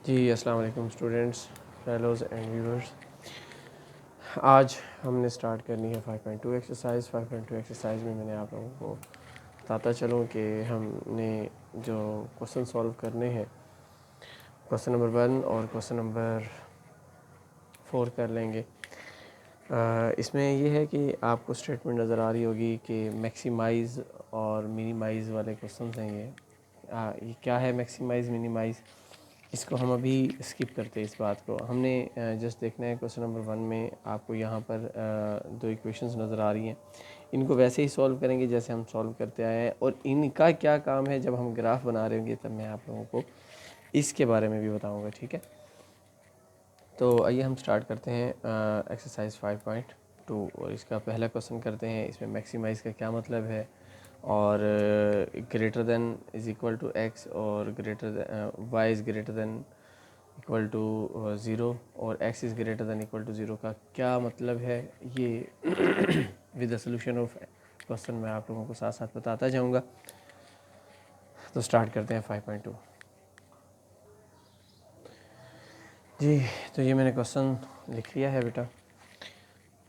जी अस्सलाम वालेकुम students, fellows and viewers. आज हमने स्टार्ट करनी है 5.2 एक्सरसाइज। 5.2 एक्सरसाइज में मैंने आप लोगों को बताता चलूँ कि हमने जो क्वेश्चन सॉल्व करने हैं, क्वेश्चन नंबर 1 और क्वेश्चन नंबर 4 कर लेंगे। इसमें ये है कि आपको स्टेटमेंट नज़र आ रही होगी कि मैक्सिमाइज़ और मिनिमाइज़ वाले क्वेश्चन हैं ये क्या है मैक्सिमाइज़ मिनिमाइज़। इसको हम अभी स्किप करते हैं, इस बात को हमने जस्ट देखना है। क्वेश्चन नंबर 1 में आपको यहाँ पर दो इक्वेशंस नज़र आ रही हैं, इनको वैसे ही सॉल्व करेंगे जैसे हम सॉल्व करते आए हैं, और इनका क्या काम है जब हम ग्राफ बना रहे होंगे तब मैं आप लोगों को इसके बारे में भी बताऊँगा। ठीक है, तो आइए हम स्टार्ट करते हैं एक्सरसाइज 5.2 और इसका पहला क्वेश्चन करते हैं। इसमें मैक्सिमाइज़ का क्या मतलब है, और greater than is equal to x और greater y is greater than equal to 0 और x is greater than equal to 0 का क्या मतलब है, ये with the solution of question मैं आप लोगों को साथ साथ बताता जाऊंगा। तो स्टार्ट करते हैं 5.2 जी। तो ये मैंने क्वेश्चन लिख लिया है बेटा,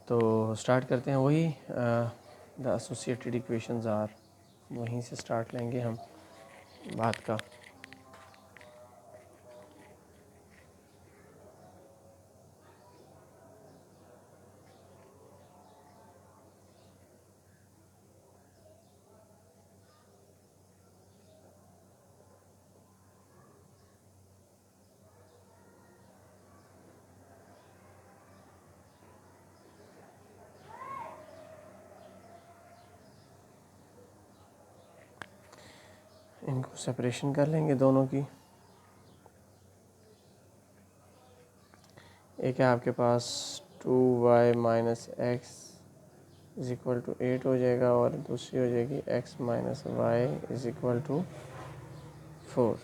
तो स्टार्ट करते हैं। वही द एसोसिएटेड इक्वेशंस आर, वहीं से स्टार्ट लेंगे हम बात का। इनको सेपरेशन कर लेंगे दोनों की। एक है आपके पास 2y minus x is equal to 8 हो जाएगा, और दूसरी हो जाएगी x minus Y is equal to 4।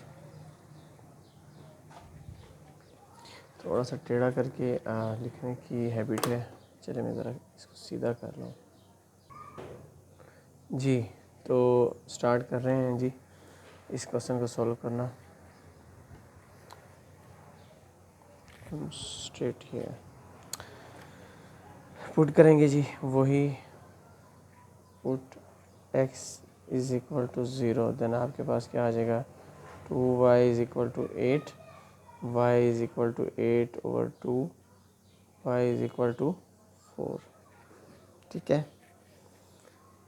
थोड़ा सा टेढ़ा करके लिखने की हैबिट है। चलिए मैं ज़रा इसको सीधा कर लूँ जी। तो स्टार्ट कर रहे हैं जी इस क्वेश्चन को सॉल्व करना। स्ट्रेट हियर पुट करेंगे जी, वही put x is equal to 0, then आपके पास क्या आ जाएगा 2y is equal to 8, y is equal to 8 over 2, y is equal to 4। ठीक है,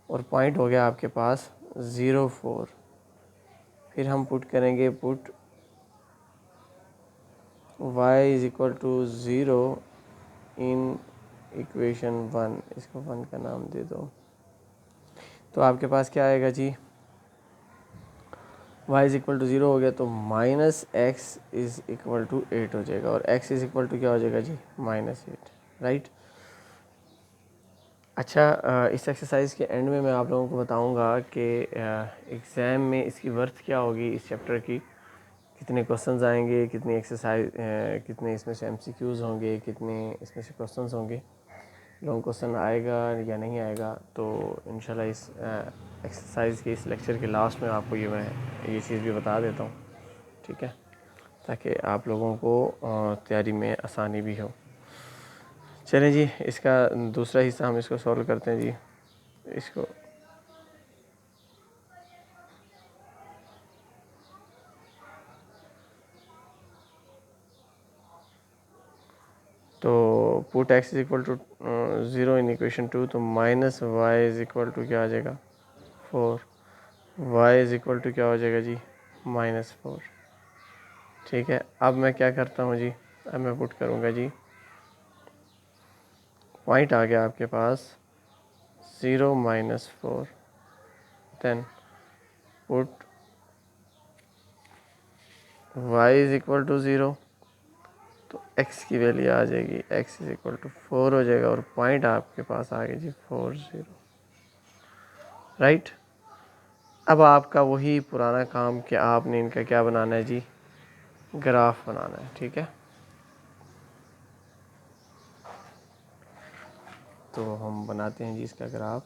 और पॉइंट हो गया आपके पास 0 4। फिर हम पुट करेंगे put y is equal to 0 in equation 1, इसको 1 का नाम दे दो। तो आपके पास क्या आएगा जी, y इज़ इक्वल टू 0 हो गया तो minus x is equal to 8 हो जाएगा, और x इज़ इक्वल टू क्या हो जाएगा जी -8, राइट। अच्छा, इस एक्सरसाइज के एंड में मैं आप लोगों को बताऊंगा कि एग्ज़ाम में इसकी वर्थ क्या होगी, इस चैप्टर की कितने क्वेश्चंस आएंगे, कितनी एक्सरसाइज, कितने इसमें से एमसीक्यूज़ होंगे, कितने इसमें से क्वेश्चंस होंगे, लॉन्ग क्वेश्चन आएगा या नहीं आएगा। तो इंशाल्लाह इस एक्सरसाइज के इस लेक्चर के लास्ट में आपको मैं ये चीज़ भी बता देता हूँ, ठीक है, ताकि आप लोगों को तैयारी में आसानी भी हो। चलें जी, इसका दूसरा हिस्सा हम इसको सॉल्व करते हैं जी। इसको तो put x is equal to 0 in equation 2, तो minus y is equal to क्या आ जाएगा 4, y इज इक्वल टू क्या हो जाएगा जी -4। ठीक है, अब मैं क्या करता हूँ जी, अब मैं पुट करूँगा जी, पॉइंट आ गया आपके पास 0 -4, then put y is equal to 0, तो x की वैल्यू आ जाएगी x इज इक्वल टू 4 हो जाएगा, और पॉइंट आपके पास आ गया जी 4 0, राइट। अब आपका वही पुराना काम कि आपने इनका क्या बनाना है जी, ग्राफ बनाना है। ठीक है, तो हम बनाते हैं जी इसका ग्राफ।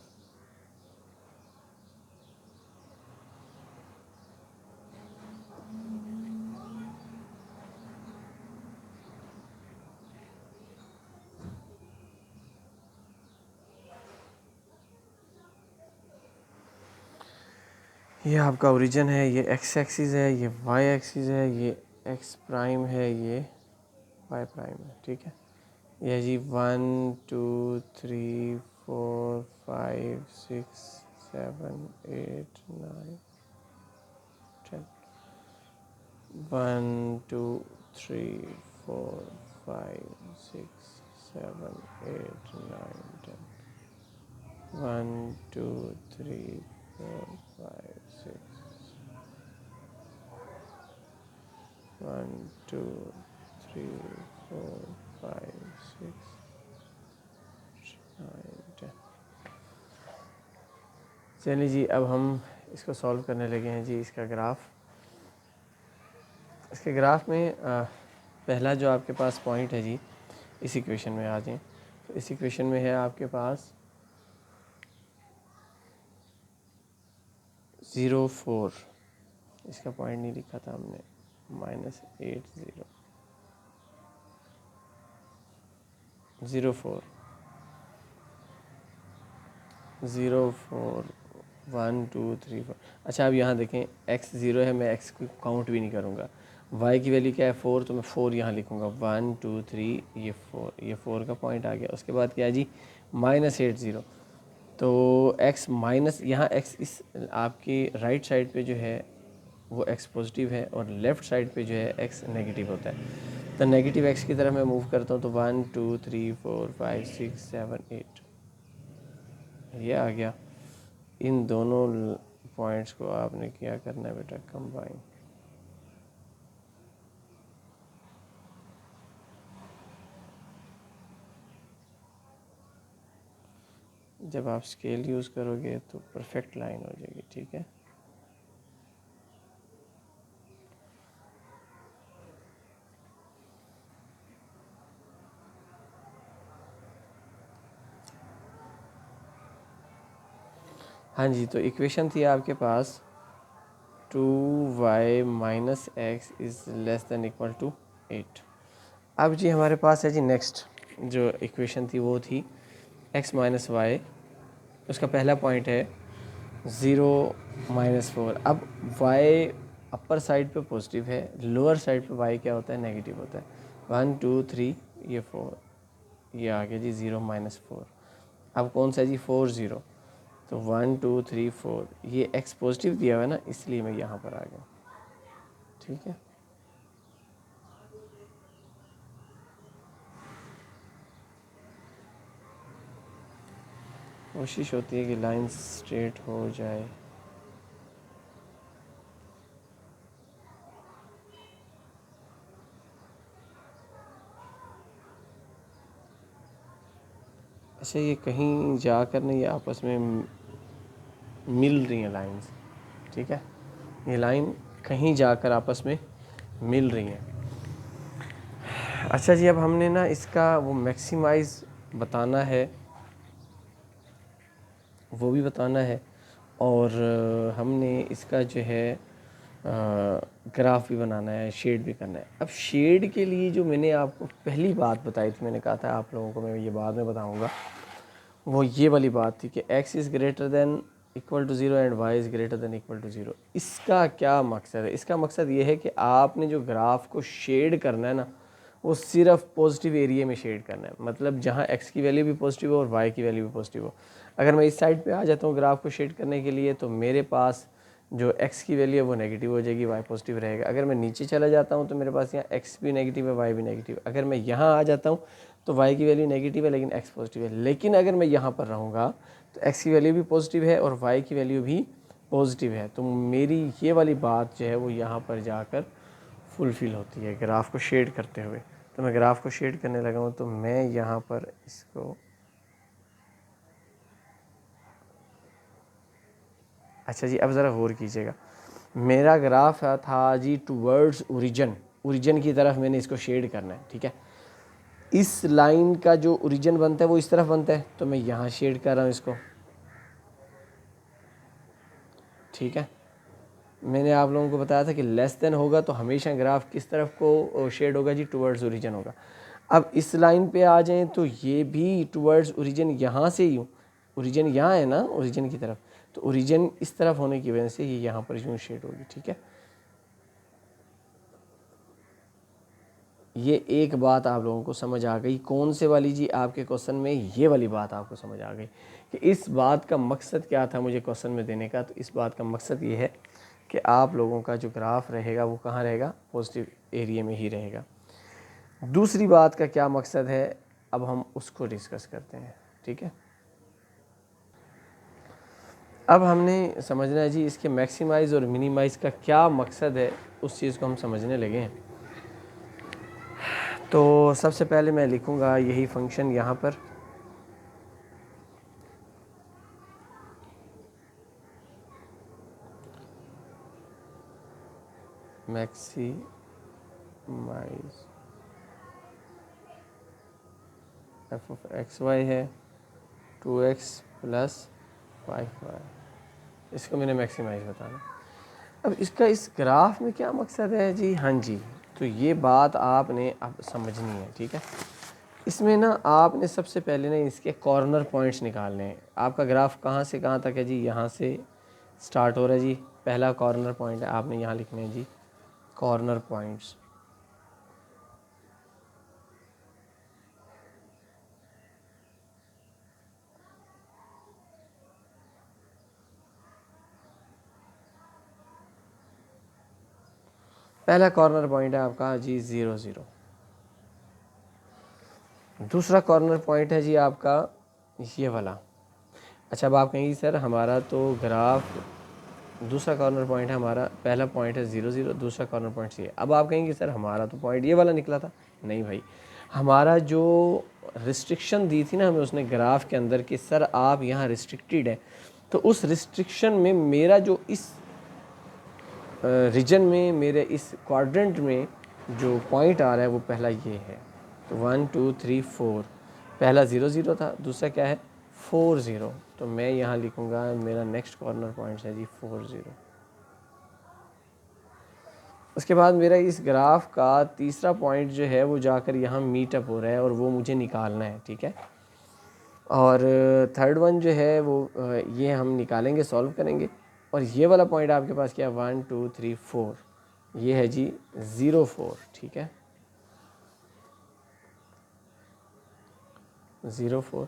ये आपका ओरिजिन है, ये एक्स एक्सिस है, ये वाई एक्सिस है, ये एक्स प्राइम है, ये वाई प्राइम है, ठीक है। ये जी 1 2 3 4 5 6 7 8 9 10 1 2 3 4 5 6 7 8 9 10 1 2 3 4 5 6 1 2 3 4 5 6 9 10। चलिए जी, अब हम इसको सॉल्व करने लगे हैं जी। इसका ग्राफ में पहला जो आपके पास पॉइंट है जी, इस इक्वेशन में आ जाएं। तो इस इक्वेशन में है आपके पास 0 4, इसका पॉइंट नहीं लिखा था हमने, -8 0 0 4 0 4 1 2 3 4। अच्छा, अब यहाँ देखें x 0 है, मैं x को काउंट भी नहीं करूँगा। y की वैल्यू क्या है 4, तो मैं 4 यहाँ लिखूँगा। 1 2 3, ये 4 का पॉइंट आ गया। उसके बाद क्या है जी -8 0। तो x माइनस, यहाँ x इस आपकी राइट साइड पे जो है वो x पॉजिटिव है और लेफ़्ट साइड पे जो है x नेगेटिव होता है। तो नेगेटिव x की तरफ मैं मूव करता हूँ, तो 1 2 3 4 5 6 7 8 ये आ गया। इन दोनों पॉइंट्स को आपने क्या करना है बेटा, कंबाइन। जब आप स्केल यूज़ करोगे तो परफेक्ट लाइन हो जाएगी, ठीक है। हाँ जी, तो इक्वेशन थी आपके पास 2y - x is less than equal to 8। अब जी हमारे पास है जी नेक्स्ट जो इक्वेशन थी वो थी x - y, उसका पहला पॉइंट है 0 -4। अब y अपर साइड पे पॉजिटिव है, लोअर साइड पे y क्या होता है, नेगेटिव होता है। 1 2 3 ये 4, ये आ गया जी 0 -4। अब कौन सा जी 4 0, तो 1 2 3 4, ये x पॉजिटिव दिया हुआ है ना, इसलिए मैं यहाँ पर आ गया, ठीक है। कोशिश होती है कि लाइन स्ट्रेट हो जाए। अच्छा, ये कहीं जाकर ना ये आपस में मिल रही हैं लाइंस, ठीक है। ये लाइन कहीं जाकर आपस में मिल रही हैं। अच्छा जी, अब हमने ना इसका वो मैक्सिमाइज़ बताना है, वो भी बताना है, और हमने इसका जो है ग्राफ भी बनाना है, शेड भी करना है। अब शेड के लिए जो मैंने आपको पहली बात बताई थी, मैंने कहा था आप लोगों को मैं ये बाद में बताऊंगा, वो ये वाली बात थी कि x is greater than equal to 0 and y is greater than equal to 0। इसका क्या मकसद है? इसका मकसद ये है कि आपने जो ग्राफ को शेड करना है ना, वो सिर्फ पॉजिटिव एरिया में शेड करना है। मतलब जहाँ x की वैल्यू भी पॉजिटिव हो और y की वैल्यू भी पॉजिटिव हो। अगर मैं इस साइड पे आ जाता हूँ ग्राफ को शेड करने के लिए, तो मेरे पास जो x की वैल्यू है वो नेगेटिव हो जाएगी, y पॉजिटिव रहेगा। अगर मैं नीचे चला जाता हूँ तो मेरे पास यहाँ x भी नेगेटिव है, y भी नेगेटिव। अगर मैं यहाँ आ जाता हूँ तो y की वैल्यू नेगेटिव है लेकिन x पॉजिटिव है। लेकिन अगर मैं यहाँ पर रहूँगा तो x की वैल्यू भी पॉजिटिव है और y की वैल्यू भी पॉजिटिव है। तो मेरी ये वाली बात जो है वो यहाँ पर जाकर फुलफ़िल होती है ग्राफ को शेड करते हुए। तो मैं ग्राफ को शेड करने लगा हूँ, तो मैं यहाँ पर इसको, अच्छा जी अब ज़रा गौर कीजिएगा, मेरा ग्राफ था जी टूवर्ड्स ओरिजिन की तरफ मैंने इसको शेड करना है, ठीक है। इस लाइन का जो ओरिजिन बनता है वो इस तरफ बनता है, तो मैं यहाँ शेड कर रहा हूँ इसको, ठीक है। मैंने आप लोगों को बताया था कि लेस देन होगा तो हमेशा ग्राफ किस तरफ को शेड होगा जी, टूवर्ड्स ओरिजिन होगा। अब इस लाइन पे आ जाएं तो ये भी टूवर्ड्स ओरिजिन, यहाँ से ही ओरिजिन यहाँ है ना, ओरिजिन की तरफ, तो ओरिजिन इस तरफ होने की वजह से ये यहाँ पर यूँ शेड होगी, ठीक है। ये एक बात आप लोगों को समझ आ गई, कौन से वाली जी आपके क्वेश्चन में, ये वाली बात आपको समझ आ गई कि इस बात का मकसद क्या था मुझे क्वेश्चन में देने का। तो इस बात का मकसद ये है कि आप लोगों का जो ग्राफ रहेगा वो कहाँ रहेगा, पॉजिटिव एरिया में ही रहेगा। दूसरी बात का क्या मकसद है, अब हम उसको डिस्कस करते हैं, ठीक है। अब हमने समझना है जी इसके मैक्सिमाइज़ और मिनिमाइज़ का क्या मकसद है, उस चीज़ को हम समझने लगे हैं। तो सबसे पहले मैं लिखूँगा यही फंक्शन यहाँ पर, maximize f of x y है 2x प्लस 5y, इसको मैंने मैक्सिमाइज बताना। अब इसका इस ग्राफ में क्या मकसद है जी, हाँ जी, तो ये बात आपने अब समझनी है, ठीक है। इसमें ना आपने सबसे पहले ना इसके कॉर्नर पॉइंट्स निकालने हैं। आपका ग्राफ कहाँ से कहाँ तक है जी, यहाँ से स्टार्ट हो रहा है जी, पहला कॉर्नर पॉइंट है, आपने यहाँ लिखने हैं जी कॉर्नर पॉइंट्स। पहला कॉर्नर पॉइंट है आपका जी 0 0। दूसरा कॉर्नर पॉइंट है जी आपका ये वाला। अच्छा, अब आप कहेंगे सर हमारा तो ग्राफ, दूसरा कॉर्नर पॉइंट है हमारा, पहला पॉइंट है 0 0, दूसरा कॉर्नर पॉइंट ये। अब आप कहेंगे सर हमारा तो पॉइंट ये वाला निकला था। नहीं भाई, हमारा जो रिस्ट्रिक्शन दी थी ना हमें उसने ग्राफ के अंदर कि सर आप यहाँ रिस्ट्रिक्टेड है, तो उस रिस्ट्रिक्शन में मेरा जो इस रीजन में, मेरे इस क्वाड्रेंट में जो पॉइंट आ रहा है वो पहला ये है। तो 1 2 3 4, पहला 0 0 था, दूसरा क्या है 4 0। तो मैं यहाँ लिखूँगा मेरा नेक्स्ट कॉर्नर पॉइंट है जी 4 0। उसके बाद मेरा इस ग्राफ का तीसरा पॉइंट जो है वो जाकर यहाँ मीटअप हो रहा है और वो मुझे निकालना है, ठीक है। और थर्ड वन जो है वो ये हम निकालेंगे, सॉल्व करेंगे। और ये वाला पॉइंट आपके पास क्या है 1 2 3 4, ये है जी 0 4, ठीक है 0 4।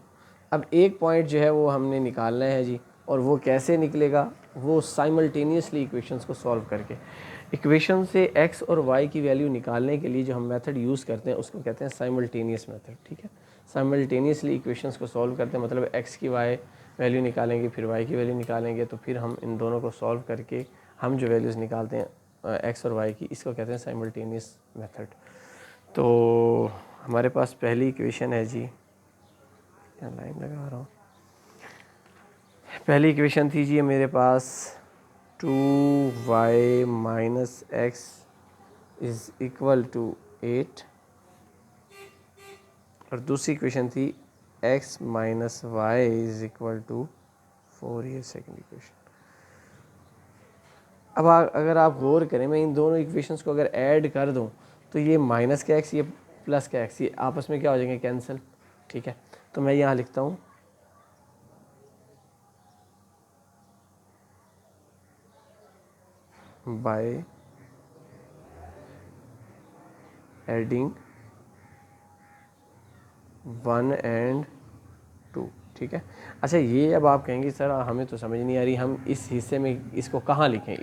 अब एक पॉइंट जो है वो हमने निकालना है जी, और वो कैसे निकलेगा, वो साइमल्टेनियसली इक्वेशंस को सॉल्व करके। इक्वेशन से x और y की वैल्यू निकालने के लिए जो हम मेथड यूज़ करते हैं उसको कहते हैं साइमल्टेनियस मेथड, ठीक है। साइमल्टेनियसली इक्वेशंस को सॉल्व करते हैं, मतलब x की y वैल्यू निकालेंगे, फिर y की वैल्यू निकालेंगे, तो फिर हम इन दोनों को सॉल्व करके हम जो वैल्यूज़ निकालते हैं x और y की, इसको कहते हैं साइमल्टेनियस मेथड। तो हमारे पास पहली इक्वेशन है जी, लाइन लगा रहा हूँ, पहली इक्वेशन थी जी मेरे पास 2y minus x is equal to 8, और दूसरी इक्वेशन थी x minus Y is equal to 4, ये सेकेंड इक्वेशन। अब अगर आप गौर करें, मैं इन दोनों इक्वेशंस को अगर ऐड कर दूं तो ये माइनस का x, ये प्लस का x, ये आपस में क्या हो जाएंगे, कैंसिल, ठीक है। तो मैं यहाँ लिखता हूँ बाय एडिंग 1 एंड 2, ठीक है। अच्छा, ये अब आप कहेंगे सर हमें तो समझ नहीं आ रही, हम इस हिस्से में इसको कहाँ लिखें,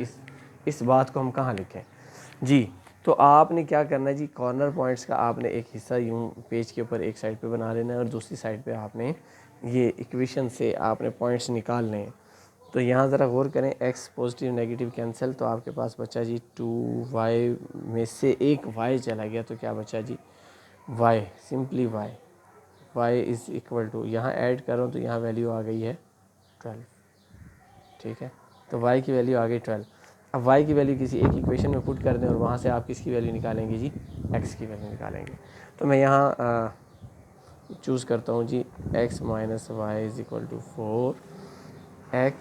इस बात को हम कहाँ लिखें जी। तो आपने क्या करना है जी, कॉर्नर पॉइंट्स का आपने एक हिस्सा यूँ पेज के ऊपर एक साइड पे बना लेना है और दूसरी साइड पे आपने ये इक्वेशन से आपने पॉइंट्स निकालने हैं। तो यहाँ ज़रा गौर करें, x पॉजिटिव नेगेटिव कैंसिल, तो आपके पास बचा जी 2y में से एक y चला गया, तो क्या बचा जी y, simply y is equal to, यहाँ ऐड करो तो यहाँ वैल्यू आ गई है 12, ठीक है। तो y की वैल्यू आ गई 12। अब y की वैल्यू किसी एक इक्वेशन में पुट कर दें और वहाँ से आप किसकी वैल्यू निकालेंगे जी, x की वैल्यू निकालेंगे। तो मैं यहाँ चूज़ करता हूँ जी x minus Y is equal to 4, x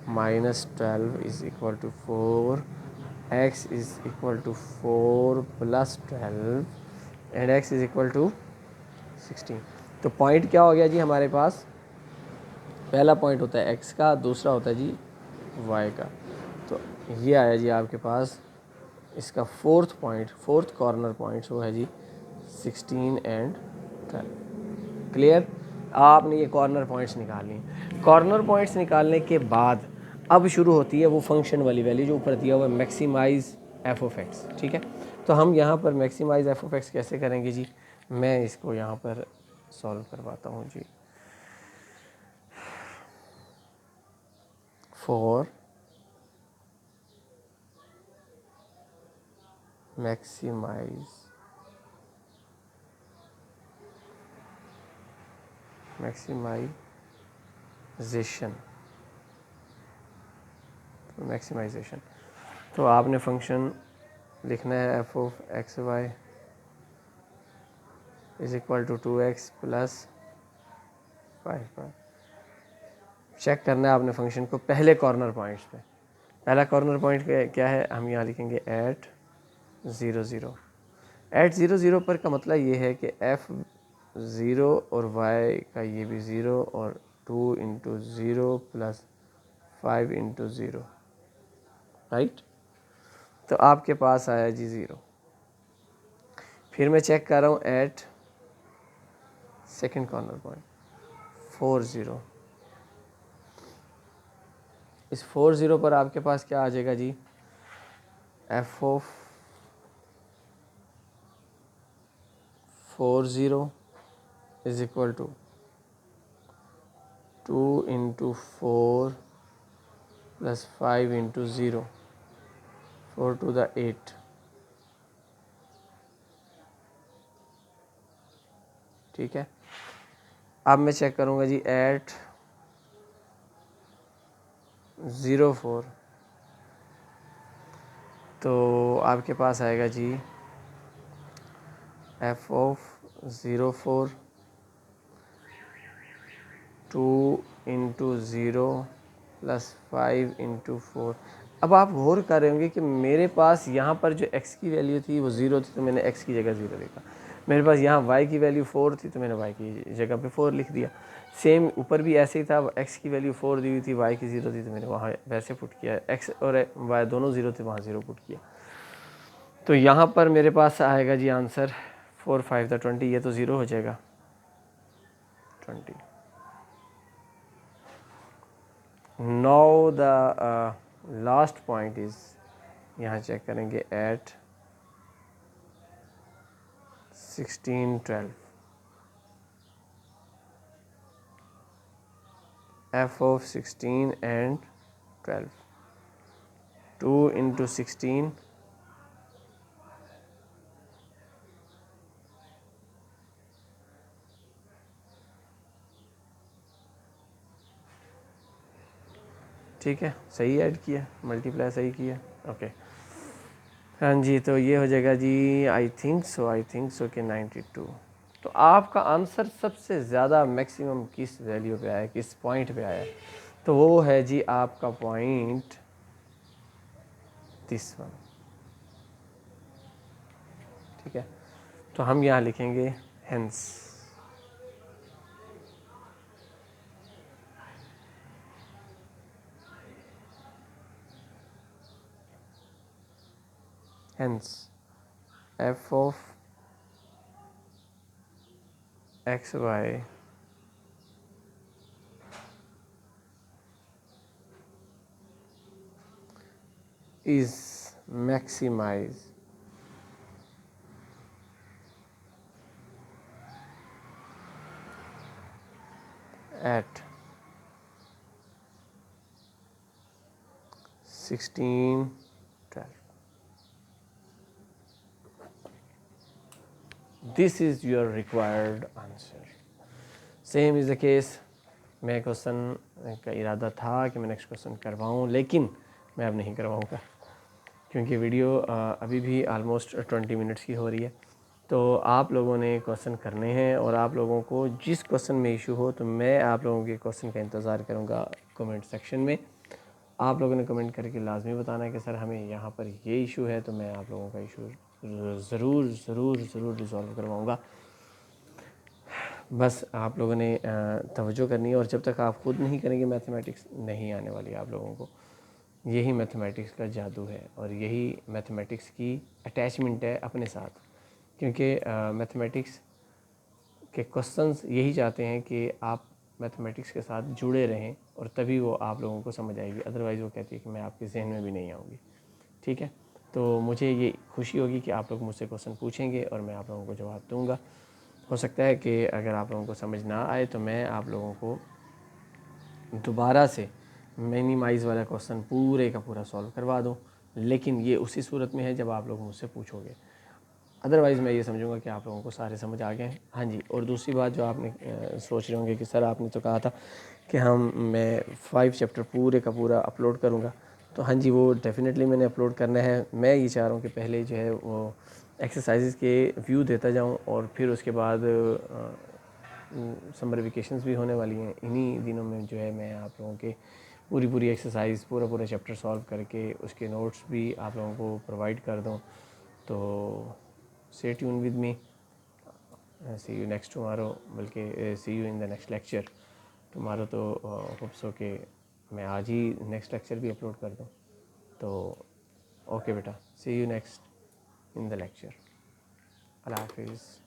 minus 12 is equal to 4, x is equal to 4 plus 12 and x is equal to 16। तो पॉइंट क्या हो गया जी हमारे पास, पहला पॉइंट होता है x का, दूसरा होता है जी y का। तो ये आया जी आपके पास इसका फोर्थ कॉर्नर पॉइंट्स वो है जी 16 एंड 12। क्लियर? आपने ये कॉर्नर पॉइंट्स निकाल लिए। कॉर्नर पॉइंट्स निकालने के बाद अब शुरू होती है वो फंक्शन वाली वैल्यू जो ऊपर दिया हुआ है, मैक्सिमाइज एफ ऑफ एक्स। ठीक है, तो हम यहाँ पर मैक्सिमाइज एफ ऑफ एक्स कैसे करेंगे जी? मैं इसको यहाँ पर सॉल्व करवाता हूँ जी। फॉर मैक्सिमाइजेशन तो आपने फंक्शन लिखना है f of x y is equal to 2x plus 5। Check करना है आपने फंक्शन को पहले कॉर्नर पॉइंट्स पे। पहला कॉर्नर पॉइंट क्या है? हम यहाँ लिखेंगे एट 0 0। एट 0 0 पर का मतलब ये है कि f 0 और y का ये भी 0 और 2 इंटू 0 प्लस 5 इंटू 0, राइट। तो आपके पास आया जी 0। फिर मैं चेक कर रहा हूँ एट सेकेंड कॉर्नर पॉइंट 4 0। इस 4 0 पर आपके पास क्या आ जाएगा जी? F of 4 0 is equal to 2 into 4 plus 5 into 0, 4 to the 8। ठीक है, अब मैं चेक करूँगा जी एट 0 4। तो आपके पास आएगा जी f of 0 4 2 into 0 plus 5 into 4। अब आप गौर कर रहे होंगे कि मेरे पास यहाँ पर जो x की वैल्यू थी वो 0 थी, तो मैंने x की जगह 0 लिखा। मेरे पास यहाँ y की वैल्यू 4 थी, तो मैंने y की जगह पे 4 लिख दिया। सेम ऊपर भी ऐसे ही था, x की वैल्यू 4 दी हुई थी, y की 0 थी, तो मैंने वहाँ वैसे पुट किया। x और y दोनों 0 थे, वहाँ 0 पुट किया। तो यहाँ पर मेरे पास आएगा जी आंसर 4 5 था 20। ये तो 0 हो जाएगा 20। Now the last point is, यहाँ चेक करेंगे at 16 12। F of 16 and 12, 2 into 16 ठीक है, सही ऐड किया, मल्टीप्लाई सही किया, ओके। हाँ जी, तो ये हो जाएगा जी आई थिंक सो कि 92। तो आपका आंसर सबसे ज़्यादा मैक्सिमम किस वैल्यू पे आया, किस पॉइंट पे आया? तो वो है जी आपका पॉइंट दिस वन। ठीक है, तो हम यहाँ लिखेंगे hence. Hence, f of xy is maximized at 16 12. This is your required answer. Same is the case. मैं क्वेश्चन का इरादा था कि मैं नेक्स्ट क्वेश्चन करवाऊँ, लेकिन मैं अब नहीं करवाऊँगा क्योंकि वीडियो अभी भी आलमोस्ट 20 मिनट्स की हो रही है। तो आप लोगों ने क्वेश्चन करने हैं, और आप लोगों को जिस क्वेश्चन में इशू हो तो मैं आप लोगों के क्वेश्चन का इंतज़ार करूँगा कमेंट सेक्शन में। आप लोगों ने कमेंट करके लाजमी बताना है कि सर हमें यहाँ पर ये इशू है, तो मैं आप लोगों का इशू ज़रूर रिज़ॉल्व करवाऊँगा। बस आप लोगों ने तवज्जो करनी है, और जब तक आप खुद नहीं करेंगे मैथमेटिक्स नहीं आने वाली आप लोगों को। यही मैथमेटिक्स का जादू है और यही मैथमेटिक्स की अटैचमेंट है अपने साथ, क्योंकि मैथमेटिक्स के क्वेश्चंस यही चाहते हैं कि आप मैथमेटिक्स के साथ जुड़े रहें, और तभी वो आप लोगों को समझ आएगी। अदरवाइज़ वो कहती है कि मैं आपके जहन में भी नहीं आऊँगी। ठीक है, तो मुझे ये खुशी होगी कि आप लोग मुझसे क्वेश्चन पूछेंगे और मैं आप लोगों को जवाब दूंगा। हो सकता है कि अगर आप लोगों को समझ ना आए तो मैं आप लोगों को दोबारा से मिनिमाइज़ वाला क्वेश्चन पूरे का पूरा सॉल्व करवा दूं, लेकिन ये उसी सूरत में है जब आप लोग मुझसे पूछोगे। अदरवाइज़ मैं ये समझूंगा कि आप लोगों को सारे समझ आ गए हैं। हाँ जी, और दूसरी बात जो आपने सोच रहे होंगे कि सर आपने तो कहा था कि मैं 5 चैप्टर पूरे का पूरा अपलोड करूँगा, तो हाँ जी, वो डेफ़िनेटली मैंने अपलोड करना है। मैं ये चाह रहा हूँ कि पहले जो है वो एक्सरसाइजेस के व्यू देता जाऊँ, और फिर उसके बाद समर वेकेशंस भी होने वाली हैं। इन्हीं दिनों में जो है मैं आप लोगों के पूरी एक्सरसाइज पूरा चैप्टर सॉल्व करके उसके नोट्स भी आप लोगों को प्रोवाइड कर दूँ। तो stay tune with me, see you next tomorrow, बल्कि see you in the next lecture tomorrow. तो होप सो कि मैं आज ही नेक्स्ट लेक्चर भी अपलोड कर दूँ। तो ओके बेटा, see you next in the lecture. अल्लाह हाफिज़।